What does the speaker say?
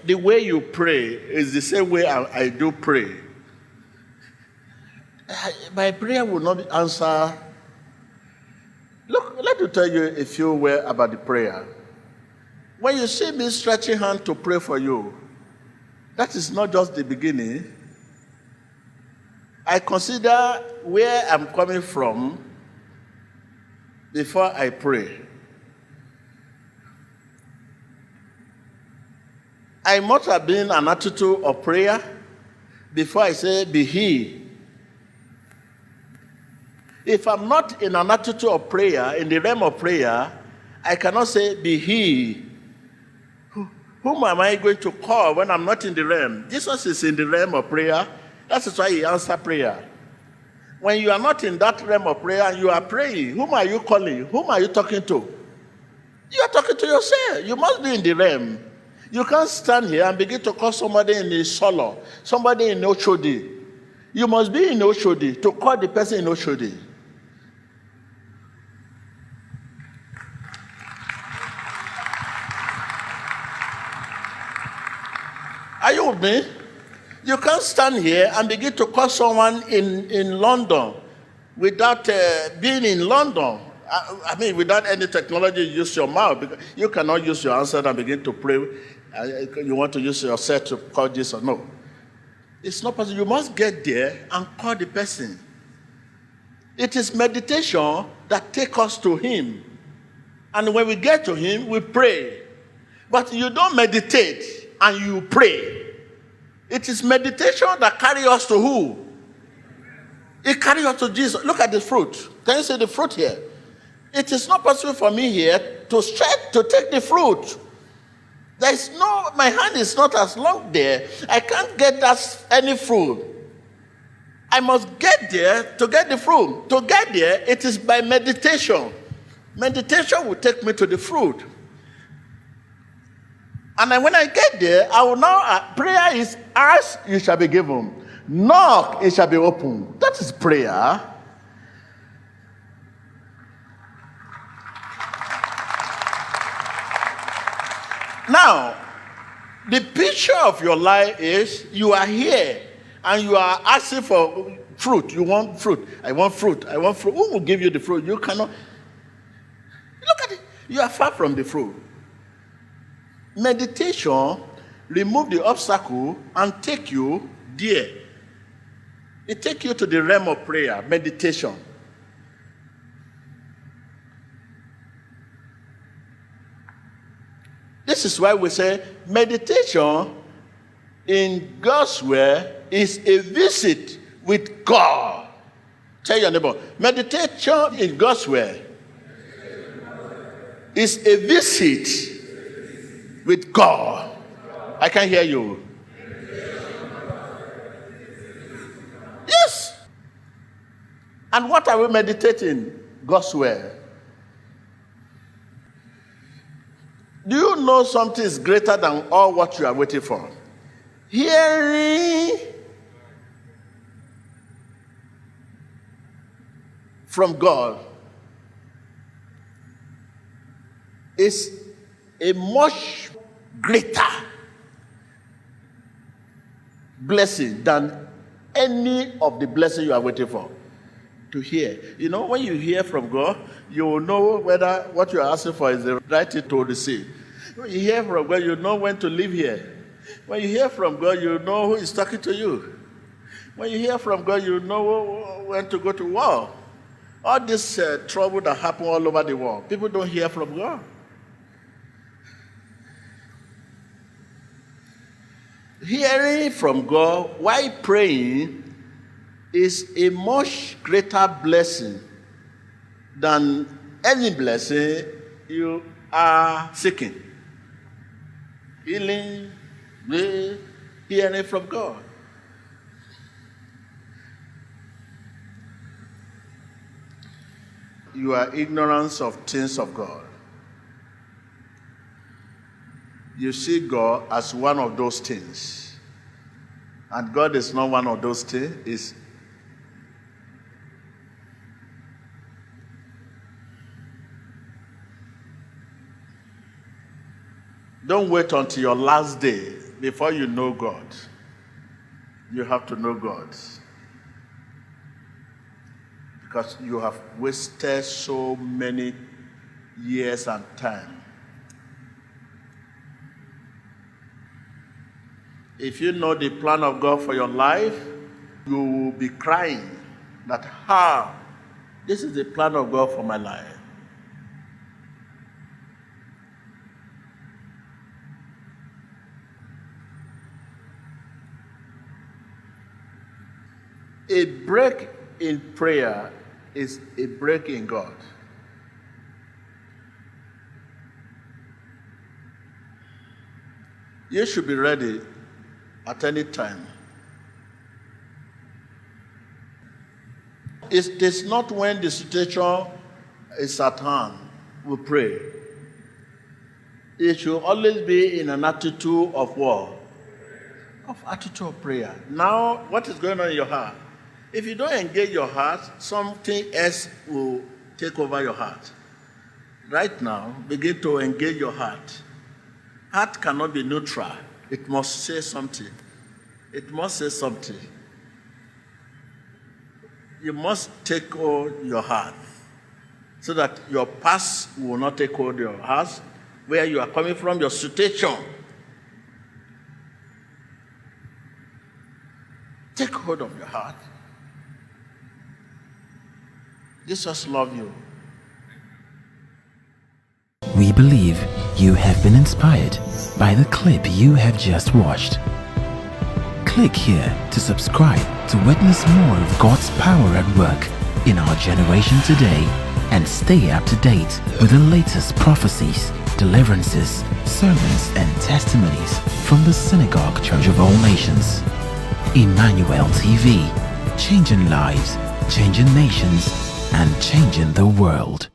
the way you pray is the same way I do pray, my prayer will not be answered. Look, let me tell you a few words about the prayer. When you see me stretching hand to pray for you, that is not just the beginning. I consider where I'm coming from before I pray. I must have been an attitude of prayer before I say, be he. If I'm not in an attitude of prayer, in the realm of prayer, I cannot say, be he. Whom am I going to call when I'm not in the realm? Jesus is in the realm of prayer. That is why he answers prayer. When you are not in that realm of prayer and you are praying, whom are you calling? Whom are you talking to? You are talking to yourself. You must be in the realm. You can't stand here and begin to call somebody in the solo, somebody in Oshodi. You must be in Oshodi to call the person in Oshodi. Are you with me? You can't stand here and begin to call someone in London without being in London. I mean, without any technology, use your mouth. Because you cannot use your answer and begin to pray. You want to use yourself to call Jesus. No. It's not possible. You must get there and call the person. It is meditation that takes us to him. And when we get to him, we pray. But you don't meditate and you pray. It is meditation that carries us to who? It carries us to Jesus. Look at the fruit. Can you see the fruit here? It is not possible for me here to stretch to take the fruit. There is no, my hand is not as long there. I can't get any fruit. I must get there to get the fruit. To get there, it is by meditation. Meditation will take me to the fruit. And then when I get there, I will now, prayer is ask, you shall be given. Knock, it shall be opened. That is prayer. Now, the picture of your life is you are here and you are asking for fruit. You want fruit. I want fruit. I want fruit. Who will give you the fruit? You cannot. Look at it. You are far from the fruit. Meditation remove the obstacle and take you there. It takes you to the realm of prayer, meditation. This is why we say meditation in God's word is a visit with God. Tell your neighbor, meditation in God's word is a visit with God. I can hear you. Yes. And what are we meditating? God's word. Do you know something is greater than all what you are waiting for? Hearing from God is a much greater blessing than any of the blessings you are waiting for. To hear. You know, when you hear from God, you will know whether what you are asking for is the right thing to receive. When you hear from God, you know when to live here. When you hear from God, you know who is talking to you. When you hear from God, you know when to go to war. All this trouble that happen all over the world, people don't hear from God. Hearing from God while praying is a much greater blessing than any blessing you are seeking. Healing, hearing from God. You are ignorant of things of God. You see God as one of those things. And God is not one of those things. Don't wait until your last day before you know God, you have to know God. Because you have wasted so many years and time. If you know the plan of God for your life, you will be crying that, this is the plan of God for my life. A break in prayer is a break in God. You should be ready at any time. It is not when the situation is at hand we pray. It should always be in an attitude of what? Of attitude of prayer. Now, what is going on in your heart? If you don't engage your heart, something else will take over your heart. Right now, begin to engage your heart. Heart cannot be neutral. It must say something. It must say something. You must take hold your heart so that your past will not take hold your heart, where you are coming from, your situation. Take hold of your heart. Jesus loves you. We believe you have been inspired by the clip you have just watched. Click here to subscribe to witness more of God's power at work in our generation today and stay up to date with the latest prophecies, deliverances, sermons and testimonies from the Synagogue Church of All Nations. Emmanuel TV, changing lives, changing nations, and changing the world.